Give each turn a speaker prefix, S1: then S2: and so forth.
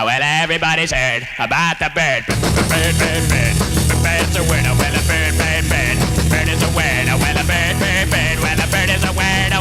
S1: Well, everybody's heard about the bird. Bird, bird, bird. Bird's a word. Well, a bird, bird, bird. Bird is a word. Well, a bird, bird, bird. Well, a bird is a word.